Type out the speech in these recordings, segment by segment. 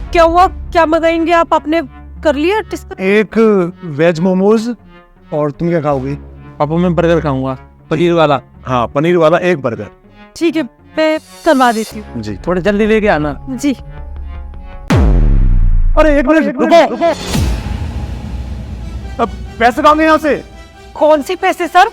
क्या हुआ, क्या मंगाएंगे आप? आपने कर लिया? एक वेज मोमोज, और तुम क्या खाओगी? पापा मैं बर्गर खाऊंगा, पनीर वाला। हाँ, पनीर वाला एक बर्गर। ठीक है, मैं करवा देती हूँ। जी थोड़ा जल्दी लेके आना। जी। अरे एक मिनट रुको। अब पैसे कहाँ गए यहाँ से? कौन से पैसे सर?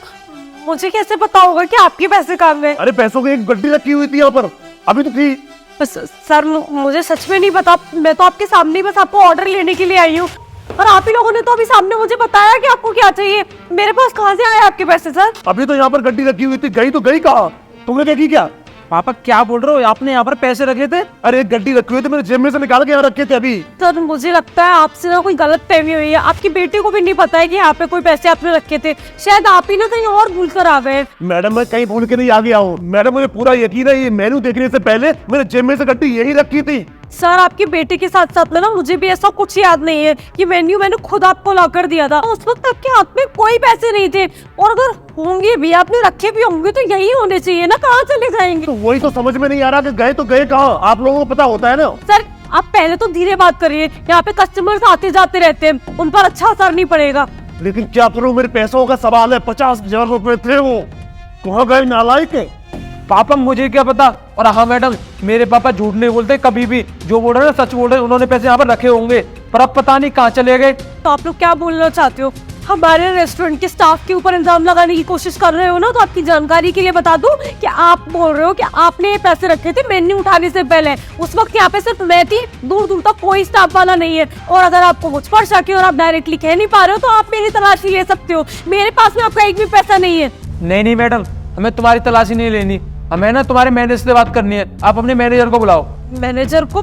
मुझे कैसे पता होगा कि आपके पैसे कहाँ गए? अरे पैसों की एक गड्डी रखी हुई थी यहाँ पर, अभी तो थी। सर मुझे सच में नहीं पता, मैं तो आपके सामने बस आपको ऑर्डर लेने के लिए आई हूँ, और आप ही लोगों ने तो अभी सामने मुझे बताया कि आपको क्या चाहिए। मेरे पास कहाँ से आए आपके पैसे सर? अभी तो यहाँ पर गड्डी रखी हुई थी, गई तो गई कहाँ? तुमने देखी क्या? पापा क्या बोल रहे हो? आपने यहाँ पर पैसे रखे थे? अरे एक गड्डी रखी हुई थी, मेरे जेब में से निकाल के यहाँ रखे थे अभी। सर मुझे लगता है आपसे ना कोई गलत फहमी हुई है। आपकी बेटी को भी नहीं पता है कि यहाँ पे कोई पैसे आपने रखे थे, शायद आप ही ना कहीं और भूल कर आ गए। मैडम मैं कहीं भूल के नहीं आ गया हूँ मैडम, मुझे पूरा यकीन है, ये मेनू देखने से पहले मेरे जेब में से गड्डी यही रखी थी। सर आपकी बेटी के साथ साथ में ना मुझे भी ऐसा कुछ याद नहीं है कि मेन्यू मैंने खुद आपको ला कर दिया था। उस वक्त आपके हाथ में कोई पैसे नहीं थे, और अगर होंगे भी, आपने रखे भी होंगे तो यही होने चाहिए ना, कहाँ चले जाएंगे? तो वही तो समझ में नहीं आ रहा कि गए तो गए कहाँ, आप लोगों को पता होता है ना। सर आप पहले तो धीरे बात करिए, यहाँ पे कस्टमर्स आते जाते रहते हैं, उन पर अच्छा असर नहीं पड़ेगा। लेकिन क्या करूँ, मेरे पैसों का सवाल है। 50,000 रुपए थे वो, कहाँ गए नालायक है? पापा मुझे क्या पता। और हाँ मैडम, मेरे पापा झूठ नहीं बोलते कभी भी, जो बोल रहे हैं सच बोल रहे हैं। उन्होंने पैसे यहाँ पर रखे होंगे, पर अब पता नहीं कहाँ चले गए। तो आप लोग क्या बोलना चाहते हो? हमारे रेस्टोरेंट के स्टाफ के ऊपर इल्जाम लगाने की कोशिश कर रहे हो ना? तो आपकी जानकारी के लिए बता दूं कि आप बोल रहे हो कि आपने ये पैसे रखे थे मेन्यू उठाने से पहले। उस वक्त यहाँ पे सिर्फ मैं थी, दूर दूर तक कोई स्टाफ वाला नहीं है। और अगर आपको मुझ पर शक है और आप डायरेक्टली कह नहीं पा रहे हो, तो आप मेरी तलाशी ले सकते हो। मेरे पास में आपका एक भी पैसा नहीं है। नहीं मैडम, हमें तुम्हारी तलाशी नहीं लेनी, हमें ना तुम्हारे मैनेजर से बात करनी है। आप अपने मैनेजर को बुलाओ। मैनेजर को?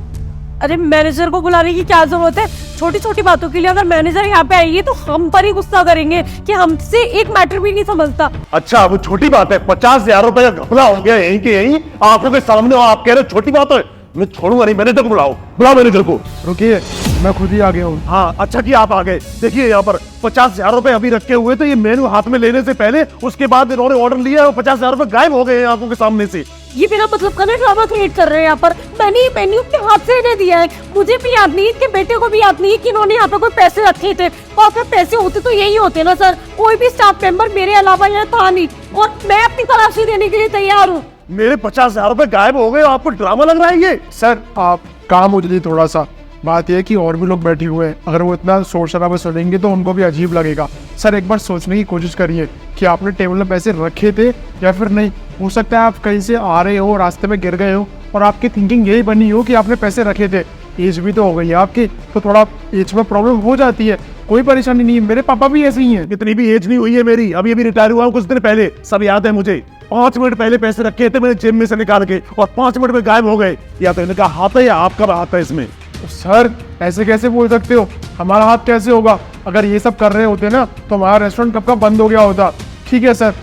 अरे मैनेजर को बुलाने की क्या जरूरत है? छोटी छोटी बातों के लिए अगर मैनेजर यहाँ पे आएगी तो हम पर ही गुस्सा करेंगे कि हमसे एक मैटर भी नहीं समझता। अच्छा वो छोटी बात है? 50,000 रुपए का घपला हो गया यहीं के यहीं आप लोगों के सामने, आप कह रहे हो छोटी बात है? मैं छोड़ूंगा नहीं, मैनेजर को बुलाओ, बुलाओ मैनेजर को। रुकिए, मैं खुद ही आ गया हूँ। हाँ अच्छा कि आप आ गए। देखिए यहाँ पर 50,000 रुपए अभी रखे हुए थे, ये मेनू हाथ में लेने से पहले, उसके बाद इन्होंने ऑर्डर लिया और 50,000 रुपए गायब हो गए आंखों के सामने से। ये बिना मतलब का ना ड्रामा क्रिएट कर रहे हैं यहाँ पर। मैंने ये मेन्यू अपने हाथ से इन्हें दिया है, मुझे भी याद नहीं है, इनके बेटे को भी याद नहीं है कि इन्होंने यहाँ पे कोई पैसे रखे थे। और अगर पैसे होते तो यही होते ना सर, कोई भी स्टाफ मेंबर मेरे अलावा यहाँ था नहीं, और मैं अपनी तलाशी देने के लिए तैयार हूँ। मेरे 50,000 रुपए गायब हो गए, आपको ड्रामा लग रहा है ये? सर आप काम हो जाइए थोड़ा सा। बात यह है कि और भी लोग बैठे हुए हैं, अगर वो इतना शोर शराबा सुनेंगे तो उनको भी अजीब लगेगा। सर एक बार सोचने की कोशिश करिए कि आपने टेबल में पैसे रखे थे या फिर नहीं। हो सकता है आप कहीं से आ रहे हो, रास्ते में गिर गए हो, और आपकी थिंकिंग यही बनी हो कि आपने पैसे रखे थे। एज भी तो हो गई है आपकी, तो थोड़ा एज में प्रॉब्लम हो जाती है, कोई परेशानी नहीं है। मेरे पापा भी ऐसे ही हैं। इतनी भी एज नहीं हुई है मेरी, अभी अभी रिटायर हुआ हूँ कुछ दिन पहले, सब याद है मुझे। 5 मिनट पहले पैसे रखे थे मैंने जेब में से निकाल के, और 5 मिनट में गायब हो गए। या तो इनका हाथ है या आपका हाथ है इसमें। सर ऐसे कैसे बोल सकते हो? हमारा हाथ कैसे होगा? अगर ये सब कर रहे होते ना तो हमारा रेस्टोरेंट कब का बंद हो गया होता। ठीक है सर,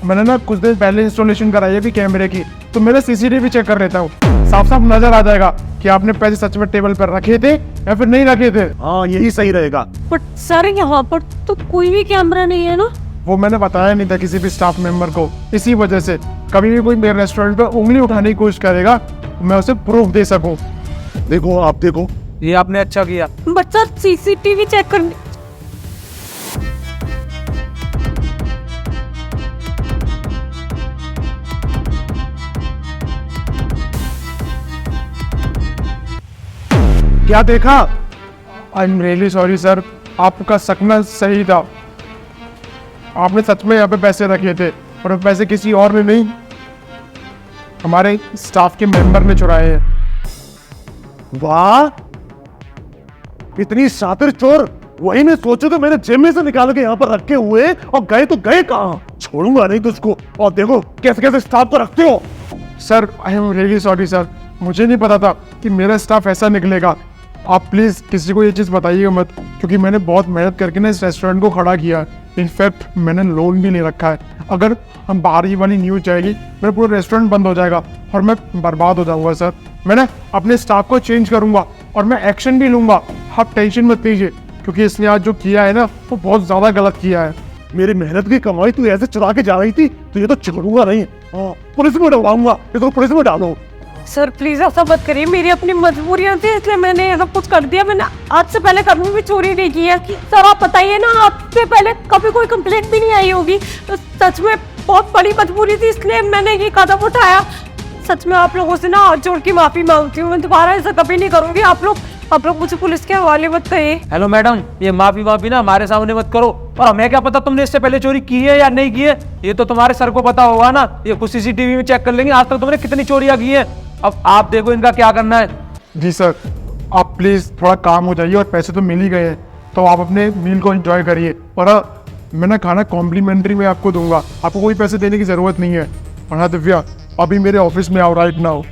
मैंने ना कुछ दिन पहले इंस्टॉलेशन कराई है भी कैमरे की, तो मेरा CCTV चेक कर लेता हूँ, साफ साफ नजर आ जाएगा कि आपने पैसे सच में टेबल पर रखे थे या फिर नहीं रखे थे। हाँ यही सही रहेगा। बट सर यहाँ पर तो कोई भी कैमरा नहीं है ना? वो मैंने बताया नहीं था किसी भी स्टाफ मेंबर को, इसी वजह से कभी भी कोई मेरे रेस्टोरेंट पर उंगली उठाने की कोशिश करेगा मैं उसे प्रूफ दे सकूं। देखो आप देखो, ये आपने अच्छा किया। बट सर CCTV चेक करने। क्या देखा? I am really sorry sir, आपका सकना सही था। आपने सच में यहाँ पे पैसे रखे थे, और वो पैसे किसी और ने नहीं, हमारे स्टाफ के मेंबर ने चुराए हैं। वाह, इतनी शातिर चोर! वही मैं सोचू तो मैंने जेब में से निकाल के यहाँ पर रखे हुए, और गए तो गए कहाँ? छोड़ूंगा नहीं तुझको। और देखो कैसे कैसे स्टाफ को रखते हो। Sir I am really sorry sir, मुझे नहीं पता था कि मेरा स्टाफ ऐसा निकलेगा। आप प्लीज़ किसी को ये चीज़ बताइएगा मत, क्योंकि मैंने बहुत मेहनत करके ना इस रेस्टोरेंट को खड़ा किया। इनफैक्ट मैंने लोन भी नहीं रखा है। अगर हम बाहर ये वाली न्यूज़ जाएगी, मेरा पूरा रेस्टोरेंट बंद हो जाएगा और मैं बर्बाद हो जाऊंगा। सर मैं ना अपने स्टाफ को चेंज करूंगा और मैं एक्शन भी लूंगा, आप टेंशन मत लीजिए, क्योंकि इसने आज जो किया है ना वो बहुत ज़्यादा गलत किया है। मेरी मेहनत की कमाई तू ऐसे चुरा के जा रही थी, तो ये तो छोड़ूंगा नहीं। हाँ, पुलिस में डलवाऊंगा, इसको पुलिस में डालो। सर प्लीज ऐसा मत करिए, मेरी अपनी मजबूरियां थी इसलिए मैंने ये सब कुछ कर दिया। मैंने आज से पहले कभी भी चोरी नहीं की है। सर आप बताइए ना, आपसे पहले कभी कोई कंप्लेंट भी नहीं आई होगी। तो सच में बहुत बड़ी मजबूरी थी इसलिए मैंने ये कदम उठाया। सच में आप लोगों से ना हाथ जोड़ के माफी मांगती हूँ, मैं दोबारा ऐसा कभी नहीं करूंगी। आप लोग मुझे पुलिस के हवाले मत करिए। हेलो मैडम, ये माफी ना हमारे सामने मत करो। और हमें क्या पता तुमने इससे पहले चोरी की है या नहीं की है, ये तो तुम्हारे सर को पता होगा ना। ये कुछ सीसीटीवी में चेक कर लेंगे आज तक तुमने कितनी चोरियां की है। अब आप देखो इनका क्या करना है। जी सर, आप प्लीज़ थोड़ा काम हो जाइए, और पैसे तो मिल ही गए हैं तो आप अपने मील को एंजॉय करिए। और मैं ना खाना कॉम्प्लीमेंट्री में आपको दूंगा, आपको कोई पैसे देने की ज़रूरत नहीं है। और हाँ दिव्या, अभी मेरे ऑफिस में आओ राइट नाउ।